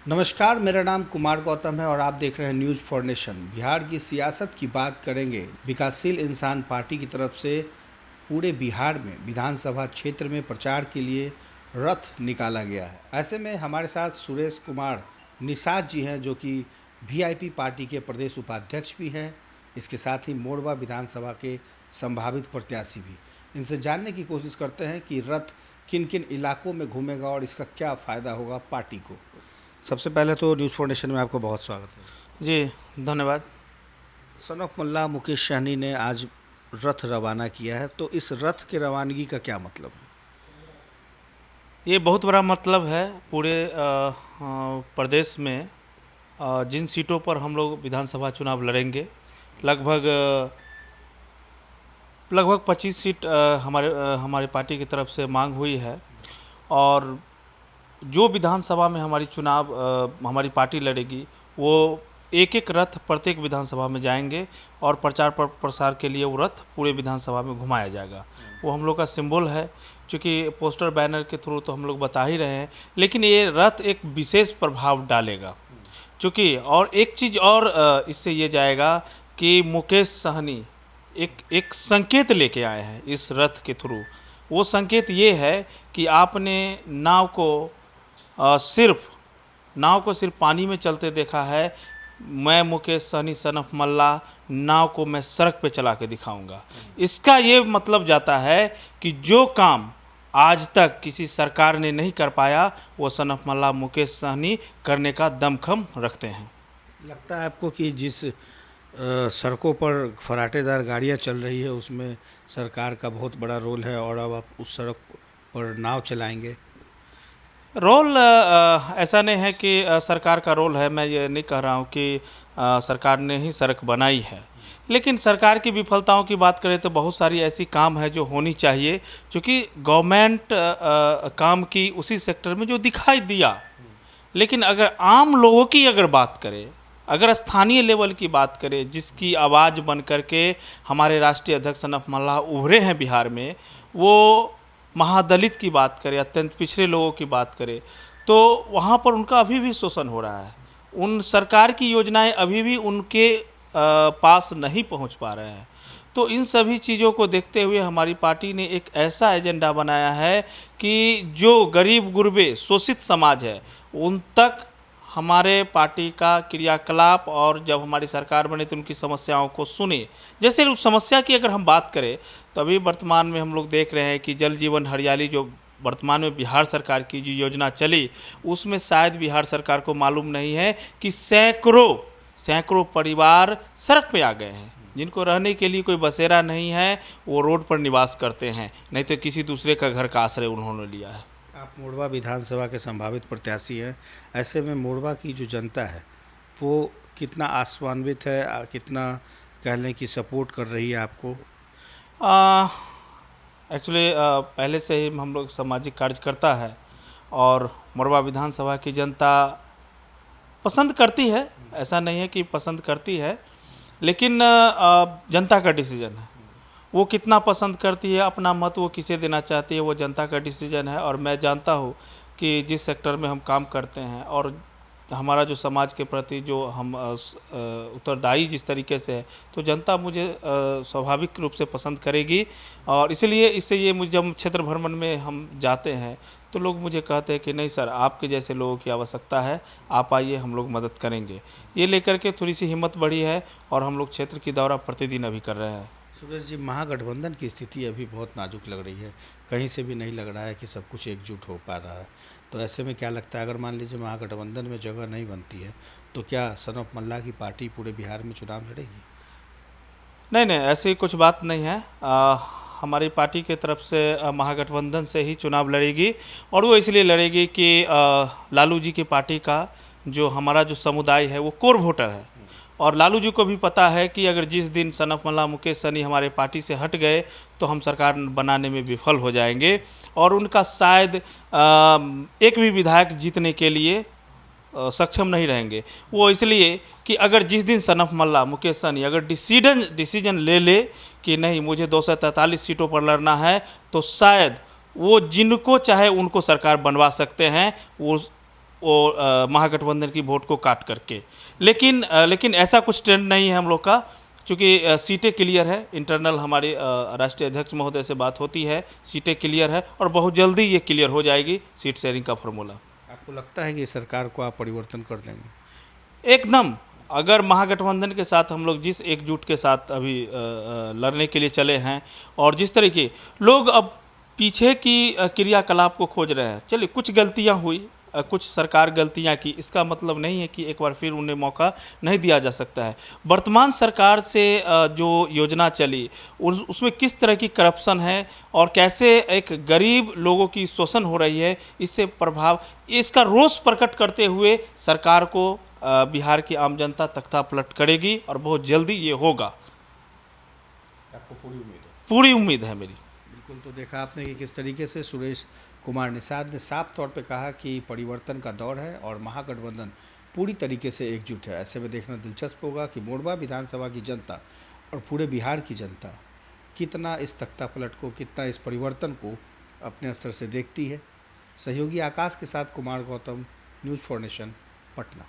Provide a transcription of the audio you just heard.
नमस्कार, मेरा नाम कुमार गौतम है और आप देख रहे हैं न्यूज़ फॉर नेशन। बिहार की सियासत की बात करेंगे। विकासशील इंसान पार्टी की तरफ से पूरे बिहार में विधानसभा क्षेत्र में प्रचार के लिए रथ निकाला गया है। ऐसे में हमारे साथ सुरेश कुमार निषाद जी हैं, जो कि वीआईपी पार्टी के प्रदेश उपाध्यक्ष भी हैं। इसके साथ ही मोरबा विधानसभा के संभावित प्रत्याशी भी। इनसे जानने की कोशिश करते हैं कि रथ किन किन इलाकों में घूमेगा और इसका क्या फ़ायदा होगा पार्टी को। सबसे पहले तो न्यूज़ फाउंडेशन में आपका बहुत स्वागत है। जी, धन्यवाद। सन ऑफ मल्ला मुकेश सहनी ने आज रथ रवाना किया है, तो इस रथ के रवानगी का क्या मतलब है? ये बहुत बड़ा मतलब है पूरे प्रदेश में जिन सीटों पर हम लोग विधानसभा चुनाव लड़ेंगे। लगभग लगभग 25 सीट हमारे पार्टी की तरफ से मांग हुई है। और जो विधानसभा में हमारी पार्टी लड़ेगी, वो एक एक रथ प्रत्येक विधानसभा में जाएंगे और प्रचार प्रसार के लिए वो रथ पूरे विधानसभा में घुमाया जाएगा। वो हम लोग का सिंबल है, क्योंकि पोस्टर बैनर के थ्रू तो हम लोग बता ही रहे हैं, लेकिन ये रथ एक विशेष प्रभाव डालेगा। क्योंकि और एक चीज़ और इससे ये जाएगा कि मुकेश सहनी एक संकेत लेके आए हैं इस रथ के थ्रू। वो संकेत ये है कि आपने सिर्फ नाव को सिर्फ पानी में चलते देखा है। मैं मुकेश सहनी सन ऑफ मल्ला नाव को मैं सड़क पे चला के दिखाऊंगा। इसका ये मतलब जाता है कि जो काम आज तक किसी सरकार ने नहीं कर पाया, वो सन ऑफ मल्ला मुकेश सहनी करने का दमखम रखते हैं। लगता है आपको कि जिस सड़कों पर फराटेदार गाड़ियां चल रही है उसमें सरकार का बहुत बड़ा रोल है और अब आप उस सड़क पर नाव चलाएंगे? रोल ऐसा नहीं है कि सरकार का रोल है। मैं ये नहीं कह रहा हूँ कि सरकार ने ही सड़क बनाई है, लेकिन सरकार की विफलताओं की बात करें तो बहुत सारी ऐसी काम है जो होनी चाहिए, क्योंकि गवर्नमेंट काम की उसी सेक्टर में जो दिखाई दिया। लेकिन अगर आम लोगों की अगर बात करें, अगर स्थानीय लेवल की बात करें, जिसकी आवाज़ बन करके हमारे राष्ट्रीय अध्यक्ष सन ऑफ मल्ला उभरे हैं बिहार में, वो महादलित की बात करें, अत्यंत पिछड़े लोगों की बात करें, तो वहाँ पर उनका अभी भी शोषण हो रहा है। उन सरकार की योजनाएं अभी भी उनके पास नहीं पहुँच पा रहे हैं। तो इन सभी चीज़ों को देखते हुए हमारी पार्टी ने एक ऐसा एजेंडा बनाया है कि जो गरीब गुरबे शोषित समाज है उन तक हमारे पार्टी का क्रियाकलाप, और जब हमारी सरकार बने तो उनकी समस्याओं को सुने। जैसे उस समस्या की अगर हम बात करें तो अभी वर्तमान में हम लोग देख रहे हैं कि जल जीवन हरियाली जो वर्तमान में बिहार सरकार की जो योजना चली, उसमें शायद बिहार सरकार को मालूम नहीं है कि सैकड़ों सैकड़ों परिवार सड़क पे आ गए हैं, जिनको रहने के लिए कोई बसेरा नहीं है। वो रोड पर निवास करते हैं, नहीं तो किसी दूसरे का घर का आश्रय उन्होंने लिया है। आप मोरबा विधानसभा के संभावित प्रत्याशी हैं। ऐसे में मोरबा की जो जनता है वो कितना आशान्वित है, कितना कह लें कि सपोर्ट कर रही है आपको? एक्चुअली पहले से ही हम लोग सामाजिक कार्यकर्ता है, और मोरबा विधानसभा की जनता पसंद करती है। ऐसा नहीं है कि पसंद करती है, लेकिन जनता का डिसीजन है। वो कितना पसंद करती है, अपना मत वो किसे देना चाहती है, वो जनता का डिसीजन है। और मैं जानता हूँ कि जिस सेक्टर में हम काम करते हैं और हमारा जो समाज के प्रति जो हम उत्तरदायी जिस तरीके से है, तो जनता मुझे स्वाभाविक रूप से पसंद करेगी। और इसलिए इससे ये मुझे जब क्षेत्र भ्रमण में हम जाते हैं तो लोग मुझे कहते हैं कि नहीं सर, आपके जैसे लोगों की आवश्यकता है, आप आइए, हम लोग मदद करेंगे। ये लेकर के थोड़ी सी हिम्मत बढ़ी है और हम लोग क्षेत्र की दौरा प्रतिदिन अभी कर रहे हैं। सुरेश जी, महागठबंधन की स्थिति अभी बहुत नाजुक लग रही है। कहीं से भी नहीं लग रहा है कि सब कुछ एकजुट हो पा रहा है। तो ऐसे में क्या लगता है, अगर मान लीजिए महागठबंधन में जगह नहीं बनती है तो क्या सन ऑफ मल्ला की पार्टी पूरे बिहार में चुनाव लड़ेगी? नहीं नहीं, ऐसी कुछ बात नहीं है। हमारी पार्टी की तरफ से महागठबंधन से ही चुनाव लड़ेगी, और वो इसलिए लड़ेगी कि लालू जी की पार्टी का जो हमारा जो समुदाय है वो कोर वोटर है। और लालू जी को भी पता है कि अगर जिस दिन सन ऑफ मल्ला मुकेश सहनी हमारे पार्टी से हट गए तो हम सरकार बनाने में विफल हो जाएंगे, और उनका शायद एक भी विधायक जीतने के लिए सक्षम नहीं रहेंगे। वो इसलिए कि अगर जिस दिन सन ऑफ मल्ला मुकेश सहनी अगर डिसीजन ले कि नहीं, मुझे 243 सीटों पर लड़ना है, तो शायद वो जिनको चाहे उनको सरकार बनवा सकते हैं। वो वो महागठबंधन की वोट को काट करके। लेकिन ऐसा कुछ ट्रेंड नहीं है हम लोग का, क्योंकि सीटें क्लियर है। इंटरनल हमारे राष्ट्रीय अध्यक्ष महोदय से बात होती है, सीटें क्लियर है और बहुत जल्दी ये क्लियर हो जाएगी सीट शेयरिंग का फॉर्मूला। आपको लगता है कि सरकार को आप परिवर्तन कर देंगे? एकदम। अगर महागठबंधन के साथ हम लोग जिस एकजुट के साथ अभी लड़ने के लिए चले हैं और जिस तरीके लोग अब पीछे की क्रियाकलाप को खोज रहे हैं, चलिए कुछ गलतियां हुई, कुछ सरकार गलतियां की, इसका मतलब नहीं है कि एक बार फिर उन्हें मौका नहीं दिया जा सकता है। वर्तमान सरकार से जो योजना चली उसमें किस तरह की करप्शन है और कैसे एक गरीब लोगों की शोषण हो रही है, इससे प्रभाव, इसका रोष प्रकट करते हुए सरकार को बिहार की आम जनता तख्ता पलट करेगी और बहुत जल्दी ये होगा। आपको पूरी उम्मीद है? पूरी उम्मीद है मेरी। बिल्कुल। तो देखा आपने कि किस तरीके से सुरेश कुमार निषाद ने साफ तौर पे कहा कि परिवर्तन का दौर है और महागठबंधन पूरी तरीके से एकजुट है। ऐसे में देखना दिलचस्प होगा कि मोरबा विधानसभा की जनता और पूरे बिहार की जनता कितना इस तख्ता पलट को, कितना इस परिवर्तन को अपने स्तर से देखती है। सहयोगी आकाश के साथ Kumar Gautam, news for nation, Patna.